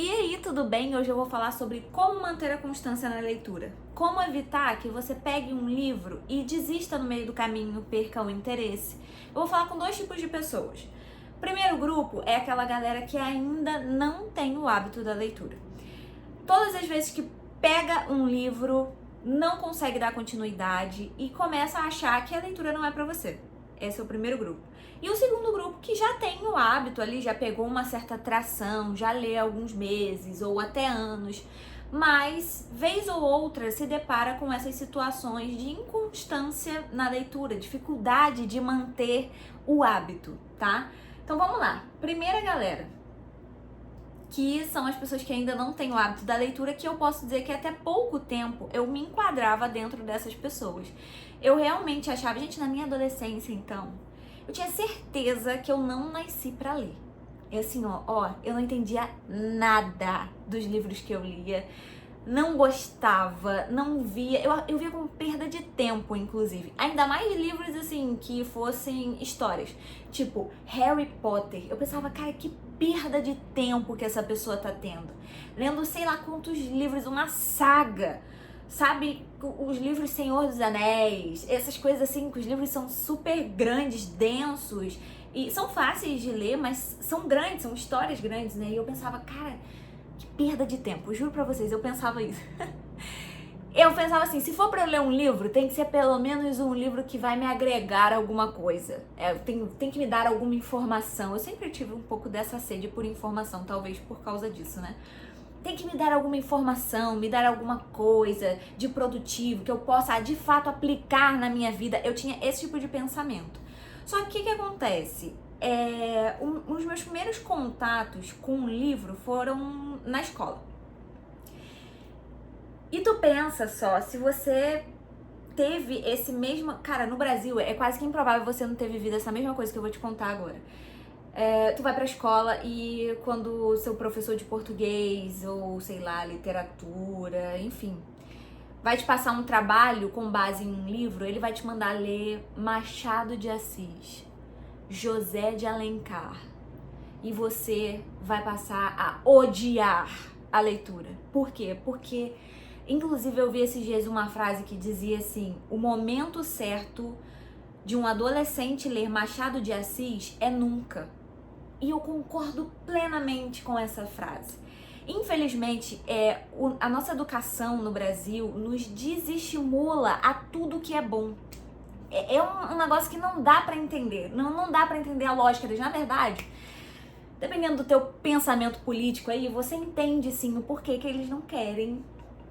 E aí, tudo bem? Hoje eu vou falar sobre como manter a constância na leitura. Como evitar que você pegue um livro e desista no meio do caminho, perca o interesse. Eu vou falar com dois tipos de pessoas. O primeiro grupo é aquela galera que ainda não tem o hábito da leitura. Todas as vezes que pega um livro, não consegue dar continuidade e começa a achar que a leitura não é pra você. Esse é o primeiro grupo. E o segundo grupo que já tem o hábito ali, já pegou uma certa atração, já lê há alguns meses ou até anos, mas vez ou outra se depara com essas situações de inconstância na leitura, dificuldade de manter o hábito, tá? Então vamos lá. Primeira galera, que são as pessoas que ainda não têm o hábito da leitura, que eu posso dizer que até pouco tempo eu me enquadrava dentro dessas pessoas. Eu realmente achava, gente, na minha adolescência então, eu tinha certeza que eu não nasci pra ler. Eu assim, eu não entendia nada dos livros que eu lia, não gostava, não via, eu via como perda de tempo, inclusive. Ainda mais livros, assim, que fossem histórias, tipo Harry Potter. Eu pensava, cara, que perda de tempo que essa pessoa tá tendo. Lendo sei lá quantos livros, uma saga, sabe? Os livros Senhor dos Anéis, essas coisas assim, que os livros são super grandes, densos, e são fáceis de ler, mas são grandes, são histórias grandes, né? E eu pensava, cara, que perda de tempo, juro pra vocês, eu pensava isso. Eu pensava assim, se for pra eu ler um livro, tem que ser pelo menos um livro que vai me agregar alguma coisa. Tem que me dar alguma informação. Eu sempre tive um pouco dessa sede por informação, talvez por causa disso, né? Tem que me dar alguma informação, me dar alguma coisa de produtivo que eu possa de fato aplicar na minha vida. Eu tinha esse tipo de pensamento. Só que o que acontece? Os meus primeiros contatos com um livro foram na escola. E tu pensa só, se você teve esse mesmo... Cara, no Brasil é quase que improvável você não ter vivido essa mesma coisa que eu vou te contar agora. Tu vai pra escola e quando o seu professor de português ou, sei lá, literatura, enfim, vai te passar um trabalho com base em um livro, ele vai te mandar ler Machado de Assis, José de Alencar, e você vai passar a odiar a leitura. Por quê? Porque, inclusive, eu vi esses dias uma frase que dizia assim: o momento certo de um adolescente ler Machado de Assis é nunca. E eu concordo plenamente com essa frase. Infelizmente, a nossa educação no Brasil nos desestimula a tudo que é bom. É um negócio que não dá pra entender. Não dá pra entender a lógica deles. Na verdade, dependendo do teu pensamento político aí, você entende sim o porquê que eles não querem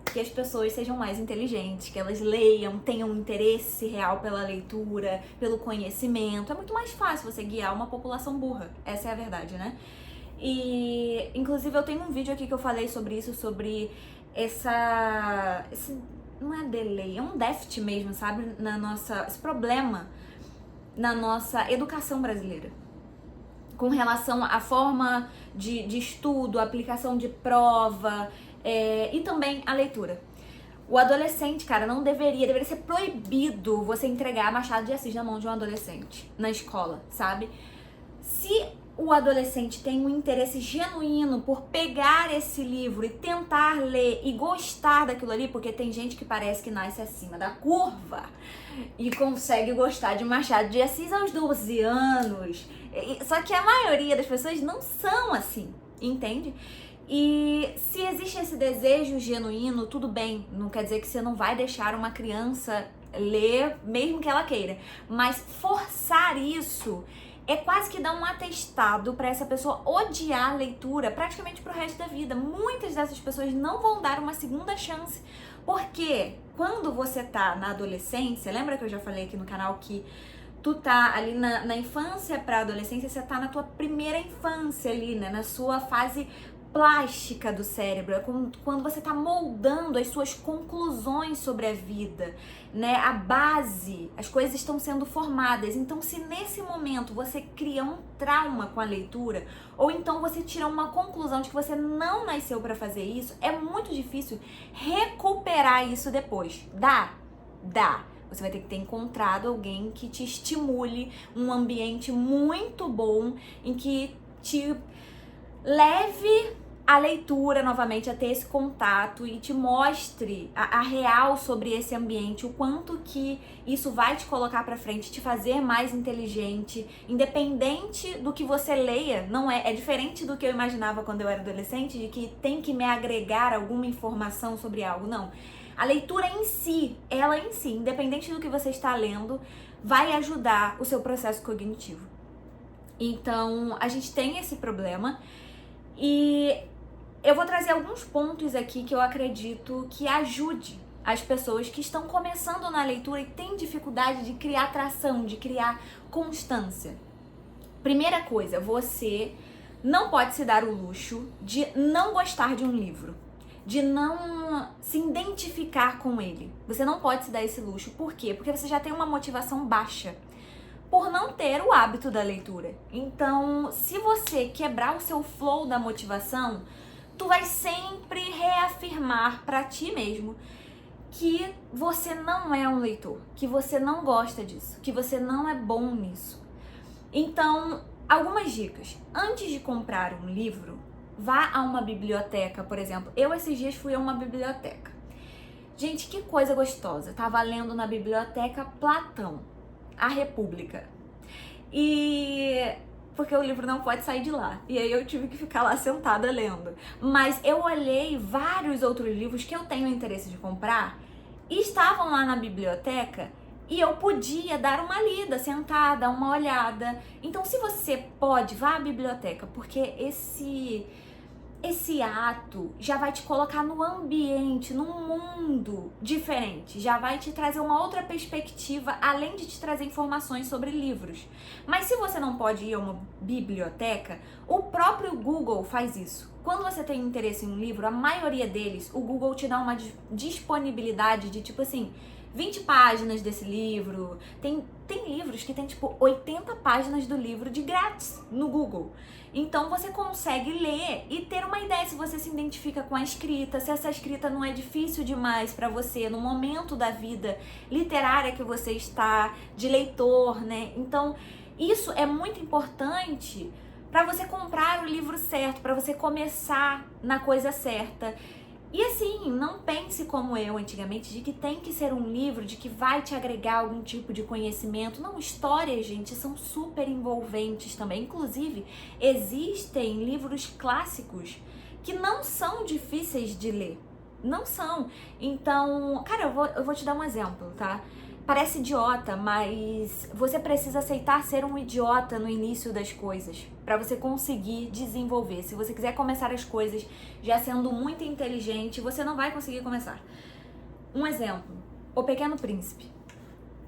que as pessoas sejam mais inteligentes, que elas leiam, tenham um interesse real pela leitura, pelo conhecimento. É muito mais fácil você guiar uma população burra, essa é a verdade, né? E, inclusive, eu tenho um vídeo aqui que eu falei sobre isso, sobre esse não é delay, é um déficit mesmo, sabe? Esse problema na nossa educação brasileira, com relação à forma de estudo, aplicação de prova, e também a leitura. O adolescente, cara, deveria ser proibido você entregar Machado de Assis na mão de um adolescente na escola, sabe? Se o adolescente tem um interesse genuíno por pegar esse livro e tentar ler e gostar daquilo ali, porque tem gente que parece que nasce acima da curva e consegue gostar de Machado de Assis aos 12 anos. Só que a maioria das pessoas não são assim, entende? E se existe esse desejo genuíno, tudo bem, não quer dizer que você não vai deixar uma criança ler, mesmo que ela queira, mas forçar isso é quase que dar um atestado para essa pessoa odiar a leitura praticamente pro resto da vida. Muitas dessas pessoas não vão dar uma segunda chance, porque quando você tá na adolescência, lembra que eu já falei aqui no canal que tu tá ali na infância pra adolescência, você tá na tua primeira infância ali, né, na sua fase plástica do cérebro, é quando você tá moldando as suas conclusões sobre a vida, né? A base, as coisas estão sendo formadas. Então, se nesse momento você cria um trauma com a leitura, ou então você tira uma conclusão de que você não nasceu pra fazer isso, é muito difícil recuperar isso depois. Dá. Você vai ter que ter encontrado alguém que te estimule, um ambiente muito bom em que te leve a leitura, novamente, a ter esse contato e te mostre a real sobre esse ambiente, o quanto que isso vai te colocar pra frente, te fazer mais inteligente, independente do que você leia. Não é diferente do que eu imaginava quando eu era adolescente, de que tem que me agregar alguma informação sobre algo. Não. A leitura em si, ela em si, independente do que você está lendo, vai ajudar o seu processo cognitivo. Então, a gente tem esse problema e eu vou trazer alguns pontos aqui que eu acredito que ajude as pessoas que estão começando na leitura e têm dificuldade de criar atração, de criar constância. Primeira coisa, você não pode se dar o luxo de não gostar de um livro, de não se identificar com ele. Você não pode se dar esse luxo. Por quê? Porque você já tem uma motivação baixa por não ter o hábito da leitura. Então, se você quebrar o seu flow da motivação, tu vai sempre reafirmar pra ti mesmo que você não é um leitor, que você não gosta disso, que você não é bom nisso. Então, algumas dicas. Antes de comprar um livro, vá a uma biblioteca, por exemplo. Eu esses dias fui a uma biblioteca. Gente, que coisa gostosa. Tava lendo na biblioteca Platão, A República. Porque o livro não pode sair de lá. E aí eu tive que ficar lá sentada lendo. Mas eu olhei vários outros livros que eu tenho interesse de comprar e estavam lá na biblioteca e eu podia dar uma lida, sentada, uma olhada. Então, se você pode, vá à biblioteca, porque esse ato já vai te colocar no ambiente, num mundo diferente, já vai te trazer uma outra perspectiva, além de te trazer informações sobre livros. Mas se você não pode ir a uma biblioteca, o próprio Google faz isso. Quando você tem interesse em um livro, a maioria deles, o Google te dá uma disponibilidade de tipo assim, 20 páginas desse livro. Tem livros que tem tipo 80 páginas do livro de grátis no Google. Então você consegue ler e ter uma ideia se você se identifica com a escrita, se essa escrita não é difícil demais para você no momento da vida literária que você está, de leitor, né? Então isso é muito importante para você comprar o livro certo, para você começar na coisa certa. E assim, não pense como eu antigamente, de que tem que ser um livro, de que vai te agregar algum tipo de conhecimento. Não, histórias, gente, são super envolventes também. Inclusive, existem livros clássicos que não são difíceis de ler. Não são. Então, cara, eu vou te dar um exemplo, tá? Parece idiota, mas você precisa aceitar ser um idiota no início das coisas para você conseguir desenvolver. Se você quiser começar as coisas já sendo muito inteligente, você não vai conseguir começar. Um exemplo, O Pequeno Príncipe.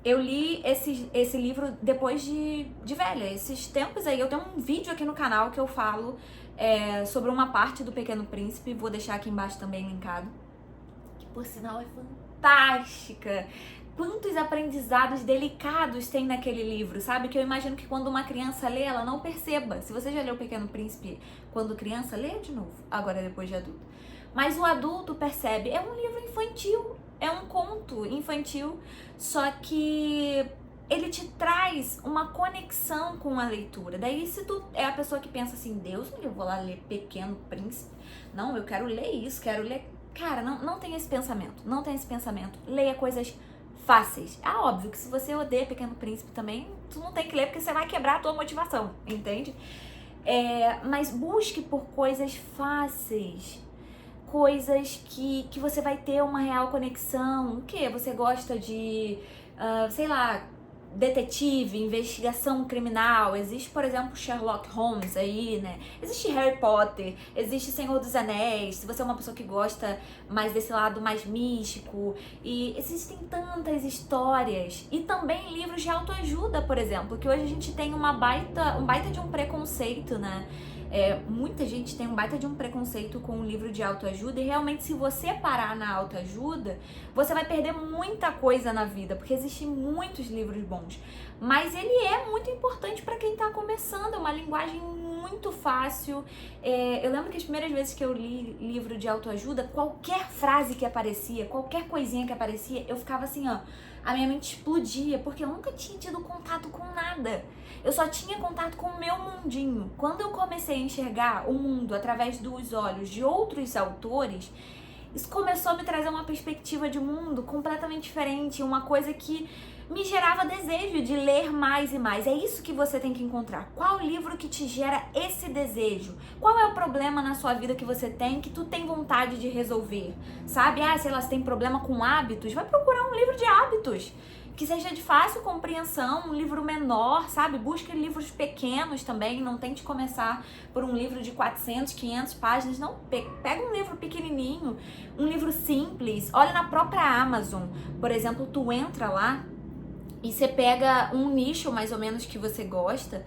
Eu li esse livro depois de velha. Esses tempos aí, eu tenho um vídeo aqui no canal que eu falo sobre uma parte do Pequeno Príncipe. Vou deixar aqui embaixo também linkado. Que, por sinal, é fantástica. Quantos aprendizados delicados tem naquele livro, sabe? Que eu imagino que quando uma criança lê, ela não perceba. Se você já leu O Pequeno Príncipe quando criança, lê de novo, agora depois de adulto. Mas o adulto percebe, é um livro infantil, é um conto infantil, só que ele te traz uma conexão com a leitura. Daí, se tu é a pessoa que pensa assim, Deus, eu vou lá ler Pequeno Príncipe. Não, eu quero ler isso, quero ler... Cara, não tem esse pensamento, não tem esse pensamento. Leia coisas fáceis. É óbvio que se você odeia Pequeno Príncipe também, tu não tem que ler porque você vai quebrar a tua motivação, entende? Mas busque por coisas fáceis, coisas que você vai ter uma real conexão. O que? Você gosta de, sei lá, detetive, investigação criminal. Existe, por exemplo, Sherlock Holmes aí, né? Existe Harry Potter, existe Senhor dos Anéis, se você é uma pessoa que gosta mais desse lado mais místico. E existem tantas histórias. E também livros de autoajuda, por exemplo, que hoje a gente tem um baita de um preconceito, né? Muita gente tem um baita de um preconceito com o livro de autoajuda e realmente se você parar na autoajuda, você vai perder muita coisa na vida, porque existem muitos livros bons, mas ele é muito importante para quem tá começando, é uma linguagem muito fácil. Eu lembro que as primeiras vezes que eu li livro de autoajuda, qualquer frase que aparecia, qualquer coisinha que aparecia, eu ficava assim, ó, a minha mente explodia, porque eu nunca tinha tido contato com nada. Eu só tinha contato com o meu mundinho. Quando eu comecei a enxergar o mundo através dos olhos de outros autores, isso começou a me trazer uma perspectiva de mundo completamente diferente, uma coisa que me gerava desejo de ler mais e mais. É isso que você tem que encontrar. Qual livro que te gera esse desejo? Qual é o problema na sua vida que você tem, que tu tem vontade de resolver? Sabe? Sei lá, você tem problema com hábitos? Vai procurar um livro de hábitos que seja de fácil compreensão, um livro menor, sabe? Busque livros pequenos também, não tente começar por um livro de 400, 500 páginas, não. Pega um livro pequenininho, um livro simples. Olha na própria Amazon, por exemplo, tu entra lá e você pega um nicho mais ou menos que você gosta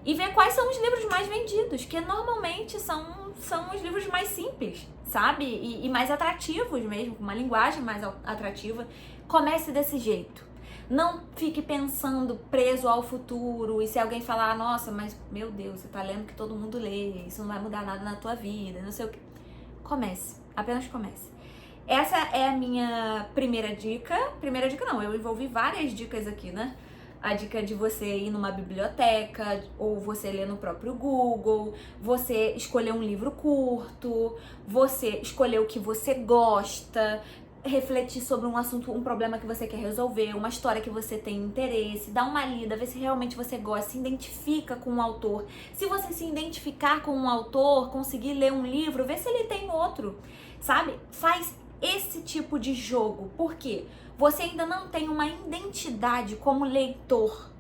e vê quais são os livros mais vendidos, que normalmente são os livros mais simples, sabe? E mais atrativos mesmo, com uma linguagem mais atrativa. Comece desse jeito. Não fique pensando preso ao futuro, e se alguém falar, nossa, mas meu Deus, você tá lendo que todo mundo lê, isso não vai mudar nada na tua vida, não sei o que. Comece, apenas comece. Essa é a minha primeira dica. Primeira dica não, eu envolvi várias dicas aqui, né? A dica de você ir numa biblioteca, ou você ler no próprio Google, você escolher um livro curto, você escolher o que você gosta, refletir sobre um assunto, um problema que você quer resolver, uma história que você tem interesse, dar uma lida, ver se realmente você gosta, se identifica com o autor. Se você se identificar com um autor, conseguir ler um livro, vê se ele tem outro, sabe? Faz esse tipo de jogo. Por quê? Você ainda não tem uma identidade como leitor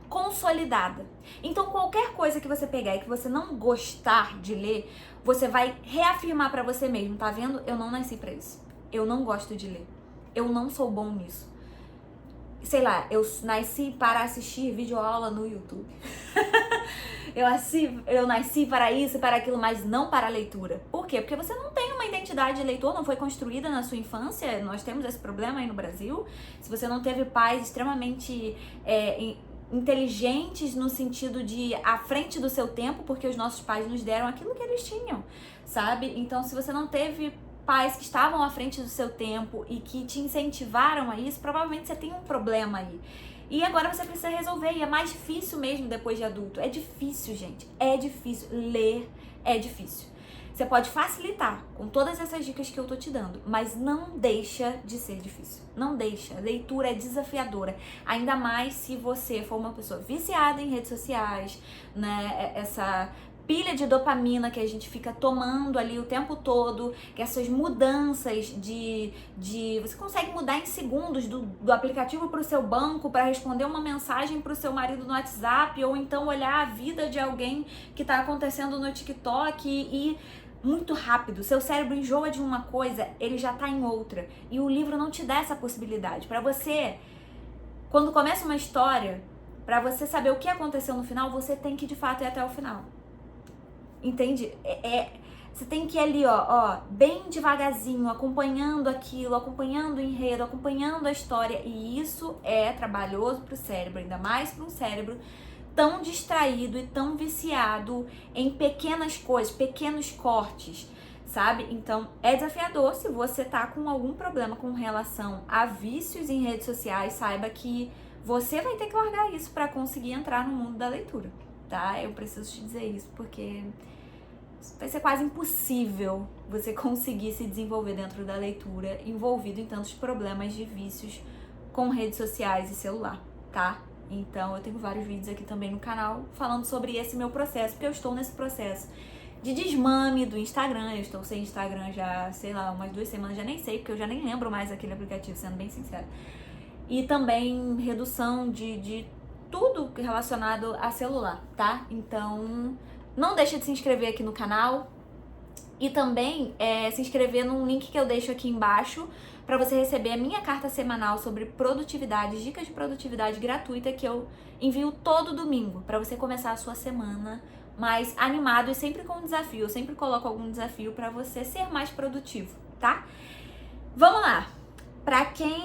consolidada. Então, qualquer coisa que você pegar e que você não gostar de ler, você vai reafirmar pra você mesmo, tá vendo? Eu não nasci pra isso. Eu não gosto de ler. Eu não sou bom nisso. Sei lá, eu nasci para assistir videoaula no YouTube. eu nasci para isso e para aquilo, mas não para a leitura. Por quê? Porque você não tem uma identidade de leitor, não foi construída na sua infância. Nós temos esse problema aí no Brasil. Se você não teve pais extremamente inteligentes no sentido de à frente do seu tempo, porque os nossos pais nos deram aquilo que eles tinham, sabe? Então, se você não teve pais que estavam à frente do seu tempo e que te incentivaram a isso, provavelmente você tem um problema aí. E agora você precisa resolver, e é mais difícil mesmo depois de adulto. É difícil, gente. É difícil. Ler é difícil. Você pode facilitar com todas essas dicas que eu tô te dando, mas não deixa de ser difícil. Não deixa. A leitura é desafiadora. Ainda mais se você for uma pessoa viciada em redes sociais, né? Essa pilha de dopamina que a gente fica tomando ali o tempo todo, que essas mudanças de você consegue mudar em segundos do aplicativo para o seu banco, para responder uma mensagem para o seu marido no WhatsApp, ou então olhar a vida de alguém que está acontecendo no TikTok e muito rápido. Seu cérebro enjoa de uma coisa, ele já tá em outra, e o livro não te dá essa possibilidade. Para você, quando começa uma história, para você saber o que aconteceu no final, você tem que de fato ir até o final. Entende? Você tem que ir ali, ó, bem devagarzinho, acompanhando aquilo, acompanhando o enredo, acompanhando a história. E isso é trabalhoso pro cérebro, ainda mais para um cérebro tão distraído e tão viciado em pequenas coisas, pequenos cortes, sabe? Então, é desafiador. Se você tá com algum problema com relação a vícios em redes sociais, saiba que você vai ter que largar isso para conseguir entrar no mundo da leitura, tá? Eu preciso te dizer isso, porque vai ser quase impossível você conseguir se desenvolver dentro da leitura envolvido em tantos problemas de vícios com redes sociais e celular, tá? Então eu tenho vários vídeos aqui também no canal falando sobre esse meu processo, porque eu estou nesse processo de desmame do Instagram. Eu estou sem Instagram já, sei lá, umas 2 semanas, já nem sei, porque eu já nem lembro mais daquele aplicativo, sendo bem sincera. E também redução de tudo relacionado a celular, tá? Então não deixa de se inscrever aqui no canal e também se inscrever num link que eu deixo aqui embaixo para você receber a minha carta semanal sobre produtividade, dicas de produtividade gratuita que eu envio todo domingo para você começar a sua semana mais animado e sempre com um desafio. Eu sempre coloco algum desafio para você ser mais produtivo, tá? Vamos lá! Para quem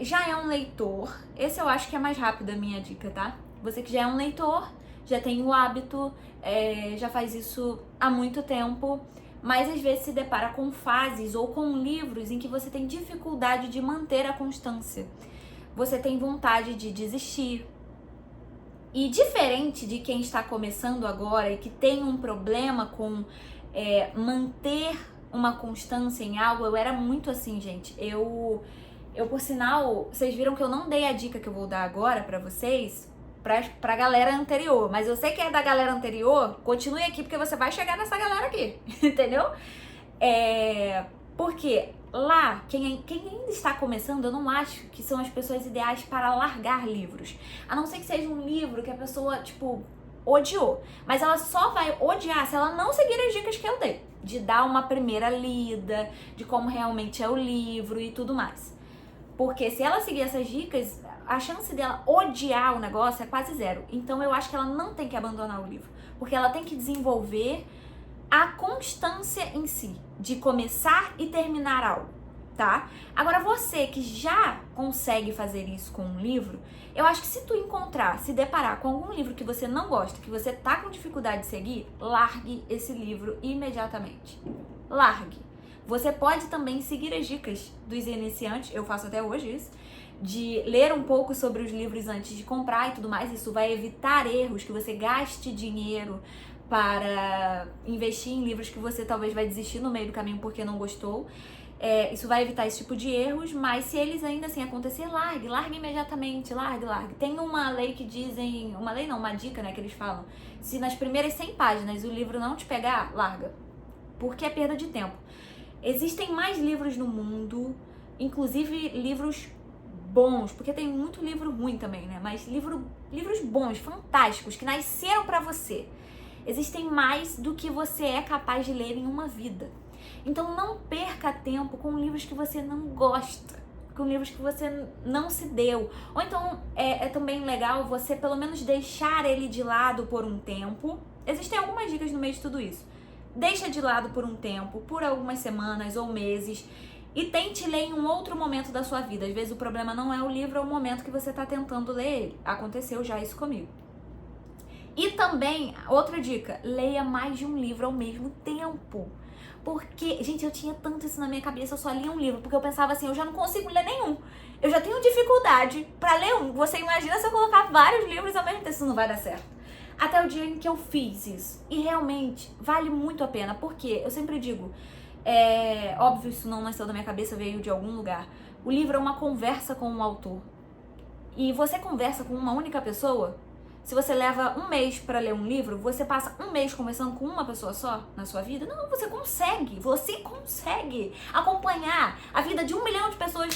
já é um leitor, esse eu acho que é mais rápido a minha dica, tá? Você que já é um leitor, já tem o hábito, já faz isso há muito tempo, mas às vezes se depara com fases ou com livros em que você tem dificuldade de manter a constância. Você tem vontade de desistir. E diferente de quem está começando agora e que tem um problema com manter uma constância em algo, eu era muito assim, gente. Eu, por sinal, vocês viram que eu não dei a dica que eu vou dar agora pra vocês, pra galera anterior. Mas eu sei que é da galera anterior, continue aqui porque você vai chegar nessa galera aqui, entendeu? Porque lá, quem ainda está começando, eu não acho que são as pessoas ideais para largar livros. A não ser que seja um livro que a pessoa, tipo, odiou. Mas ela só vai odiar se ela não seguir as dicas que eu dei. De dar uma primeira lida, de como realmente é o livro e tudo mais. Porque se ela seguir essas dicas, a chance dela odiar o negócio é quase zero. Então eu acho que ela não tem que abandonar o livro. Porque ela tem que desenvolver a constância em si, de começar e terminar algo, tá? Agora você que já consegue fazer isso com um livro, eu acho que se tu se deparar com algum livro que você não gosta, que você tá com dificuldade de seguir, largue esse livro imediatamente. Largue. Você pode também seguir as dicas dos iniciantes, eu faço até hoje isso, de ler um pouco sobre os livros antes de comprar e tudo mais. Isso vai evitar erros, que você gaste dinheiro para investir em livros que você talvez vai desistir no meio do caminho porque não gostou. Isso vai evitar esse tipo de erros, mas se eles ainda assim acontecer, largue imediatamente, largue. Tem uma lei que dizem, uma lei não, uma dica, né, que eles falam, se nas primeiras 100 páginas o livro não te pegar, larga, porque é perda de tempo. Existem mais livros no mundo, inclusive livros bons, porque tem muito livro ruim também, né, mas livros bons, fantásticos, que nasceram pra você. Existem mais do que você é capaz de ler em uma vida. Então não perca tempo com livros que você não gosta, com livros que você não se deu. Ou então é também legal você pelo menos deixar ele de lado por um tempo. Existem algumas dicas no meio de tudo isso. Deixa de lado por um tempo, por algumas semanas ou meses, e tente ler em um outro momento da sua vida. Às vezes o problema não é o livro, é o momento que você está tentando ler ele. Aconteceu já isso comigo. E também, outra dica, leia mais de um livro ao mesmo tempo. Porque, gente, eu tinha tanto isso na minha cabeça, eu só lia um livro, porque eu pensava assim, eu já não consigo ler nenhum. Eu já tenho dificuldade pra ler um. Você imagina se eu colocar vários livros ao mesmo tempo, isso não vai dar certo. Até o dia em que eu fiz isso. E realmente, vale muito a pena, porque eu sempre digo, óbvio, isso não nasceu da minha cabeça, veio de algum lugar. O livro é uma conversa com um autor. E você conversa com uma única pessoa. Se você leva um mês para ler um livro, você passa um mês conversando com uma pessoa só na sua vida? Não, você consegue acompanhar a vida de 1 milhão de pessoas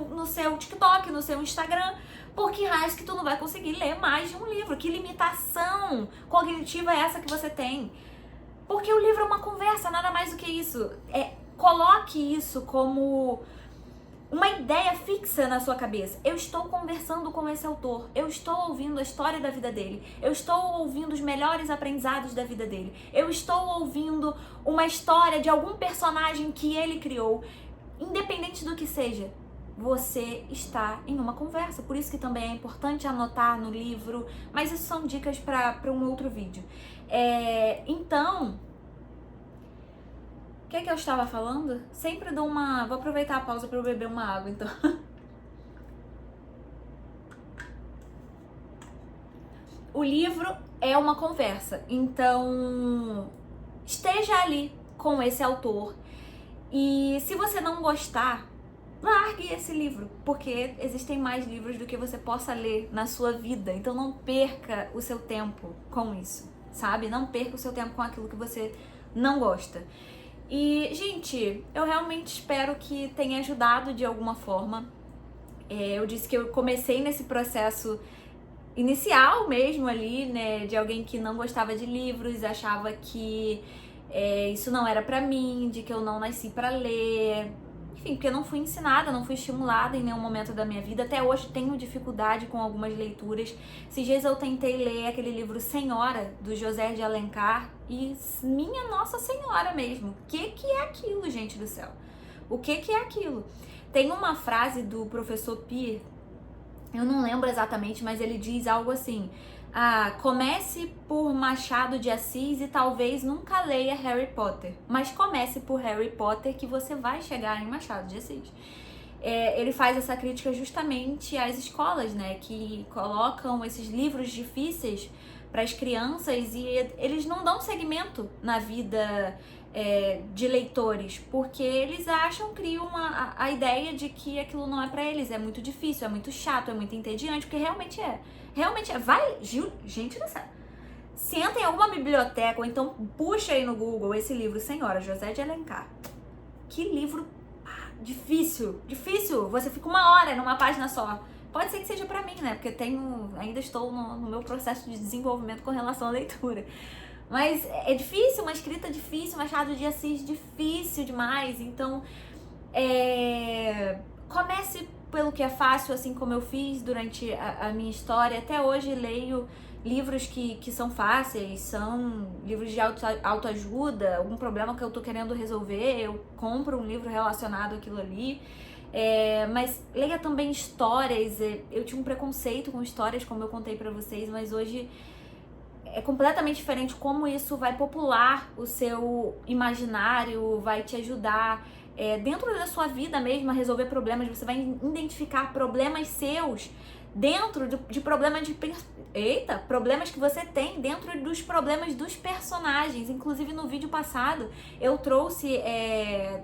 no seu TikTok, no seu Instagram. Por que raios que tu não vai conseguir ler mais de um livro? Que limitação cognitiva é essa que você tem? Porque o livro é uma conversa, nada mais do que isso. Coloque isso como uma ideia fixa na sua cabeça. Eu estou conversando com esse autor, eu estou ouvindo a história da vida dele, eu estou ouvindo os melhores aprendizados da vida dele, eu estou ouvindo uma história de algum personagem que ele criou. Independente do que seja, você está em uma conversa. Por isso que também é importante anotar no livro, mas isso são dicas para um outro vídeo. Então, o que é que eu estava falando? Sempre dou uma... Vou aproveitar a pausa para eu beber uma água, então. O livro é uma conversa, então esteja ali com esse autor. E se você não gostar, largue esse livro, porque existem mais livros do que você possa ler na sua vida. Então não perca o seu tempo com isso, sabe? Não perca o seu tempo com aquilo que você não gosta. E, gente, eu realmente espero que tenha ajudado de alguma forma. Eu disse que eu comecei nesse processo inicial mesmo ali, né, de alguém que não gostava de livros, achava que isso não era pra mim, de que eu não nasci pra ler. Enfim, porque eu não fui ensinada, não fui estimulada em nenhum momento da minha vida. Até hoje tenho dificuldade com algumas leituras. Esses dias eu tentei ler aquele livro Senhora, do José de Alencar, e minha Nossa Senhora mesmo. O que é aquilo, gente do céu? O que é aquilo? Tem uma frase do professor Pi, eu não lembro exatamente, mas ele diz algo assim: comece por Machado de Assis e talvez nunca leia Harry Potter, mas comece por Harry Potter que você vai chegar em Machado de Assis. Ele faz essa crítica justamente às escolas, né, que colocam esses livros difíceis para as crianças e eles não dão segmento na vida de leitores, porque eles criam a ideia de que aquilo não é para eles, é muito difícil, é muito chato, é muito entediante, porque realmente é. Vai, gente do céu. Senta em alguma biblioteca ou então puxa aí no Google esse livro, Senhora José de Alencar. Que livro difícil. Você fica uma hora numa página só. Pode ser que seja pra mim, né? Porque ainda estou no meu processo de desenvolvimento com relação à leitura. Mas é difícil, uma escrita difícil, Machado de Assis difícil demais. Então, comece pelo que é fácil, assim como eu fiz durante a minha história. Até hoje leio livros que são fáceis, são livros de autoajuda, algum problema que eu tô querendo resolver, eu compro um livro relacionado àquilo ali. Mas leia também histórias. Eu tinha um preconceito com histórias, como eu contei pra vocês, mas hoje é completamente diferente como isso vai popular o seu imaginário, vai te ajudar dentro da sua vida mesmo a resolver problemas. Você vai identificar problemas seus dentro de problemas problemas que você tem dentro dos problemas dos personagens. Inclusive no vídeo passado eu trouxe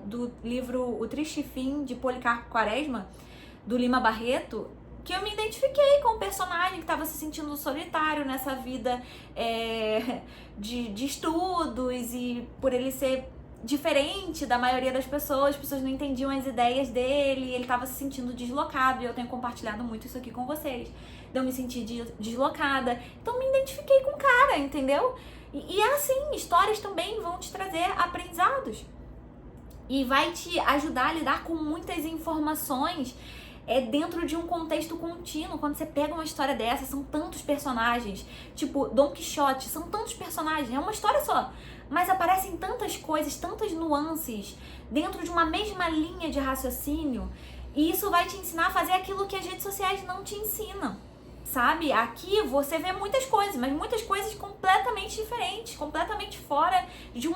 do livro O Triste Fim de Policarpo Quaresma, do Lima Barreto, que eu me identifiquei com o personagem que estava se sentindo solitário nessa vida de estudos, e por ele ser diferente da maioria das pessoas, as pessoas não entendiam as ideias dele, ele estava se sentindo deslocado, e eu tenho compartilhado muito isso aqui com vocês, de eu me sentir deslocada, então me identifiquei com o cara, entendeu? E é assim, histórias também vão te trazer aprendizados, e vai te ajudar a lidar com muitas informações dentro de um contexto contínuo. Quando você pega uma história dessa, são tantos personagens, tipo Dom Quixote, são tantos personagens, é uma história só, mas aparecem tantas coisas, tantas nuances dentro de uma mesma linha de raciocínio, e isso vai te ensinar a fazer aquilo que as redes sociais não te ensinam, sabe? Aqui você vê muitas coisas, mas muitas coisas completamente diferentes, completamente fora de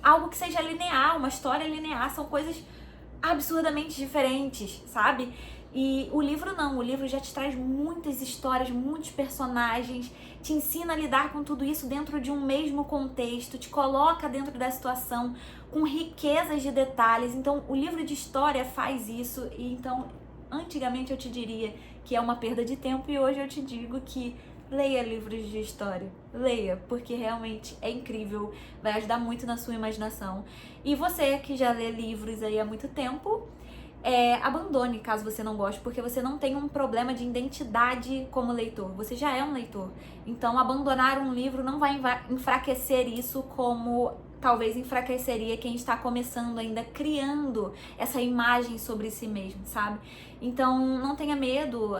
algo que seja linear, uma história linear, são coisas absurdamente diferentes, sabe? E o livro não, o livro já te traz muitas histórias, muitos personagens, te ensina a lidar com tudo isso dentro de um mesmo contexto, te coloca dentro da situação com riquezas de detalhes. Então o livro de história faz isso, e então antigamente eu te diria que é uma perda de tempo, e hoje eu te digo que leia livros de história, leia, porque realmente é incrível, vai ajudar muito na sua imaginação. E você que já lê livros aí há muito tempo, abandone caso você não goste, porque você não tem um problema de identidade como leitor, você já é um leitor. Então abandonar um livro não vai enfraquecer isso como talvez enfraqueceria quem está começando ainda, criando essa imagem sobre si mesmo, sabe? Então não tenha medo,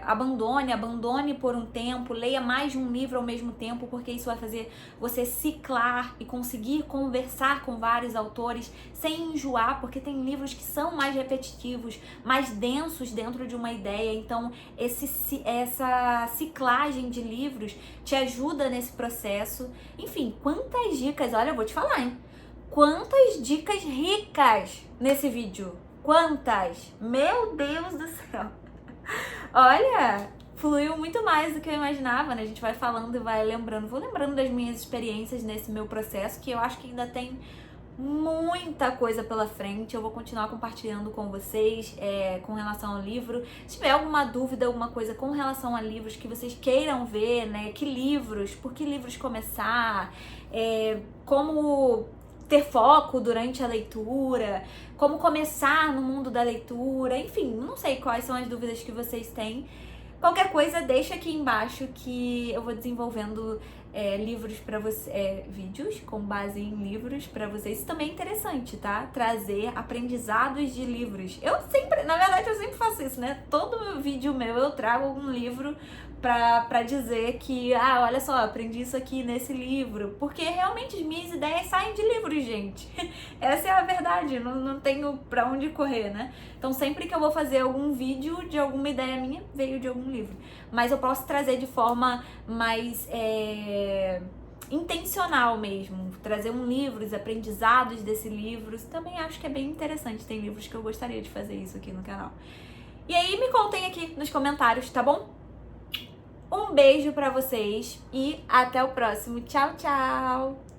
abandone por um tempo, leia mais de um livro ao mesmo tempo, porque isso vai fazer você ciclar e conseguir conversar com vários autores sem enjoar, porque tem livros que são mais repetitivos, mais densos dentro de uma ideia. Então essa ciclagem de livros te ajuda nesse processo. Enfim, quantas dicas, olha, eu vou te falar, hein? Quantas dicas ricas nesse vídeo. Quantas? Meu Deus do céu. Olha, fluiu muito mais do que eu imaginava, né? A gente vai falando e vai lembrando. Vou lembrando das minhas experiências nesse meu processo, que eu acho que ainda tem muita coisa pela frente. Eu vou continuar compartilhando com vocês com relação ao livro. Se tiver alguma dúvida, alguma coisa com relação a livros que vocês queiram ver, né? Que livros, por que livros começar, como ter foco durante a leitura, como começar no mundo da leitura, enfim, não sei quais são as dúvidas que vocês têm. Qualquer coisa, deixa aqui embaixo que eu vou desenvolvendo livros pra você, vídeos com base em livros pra vocês. Isso também é interessante, tá? Trazer aprendizados de livros. Na verdade, eu sempre faço isso, né? Todo vídeo meu eu trago algum livro pra dizer que, olha só, aprendi isso aqui nesse livro. Porque realmente as minhas ideias saem de livros, gente. Essa é a verdade, não tenho pra onde correr, né? Então sempre que eu vou fazer algum vídeo de alguma ideia minha, veio de algum livro. Mas eu posso trazer de forma mais intencional mesmo, trazer um livro, os aprendizados desse livro. Também acho que é bem interessante, tem livros que eu gostaria de fazer isso aqui no canal. E aí me contem aqui nos comentários, tá bom? Um beijo pra vocês e até o próximo. Tchau, tchau!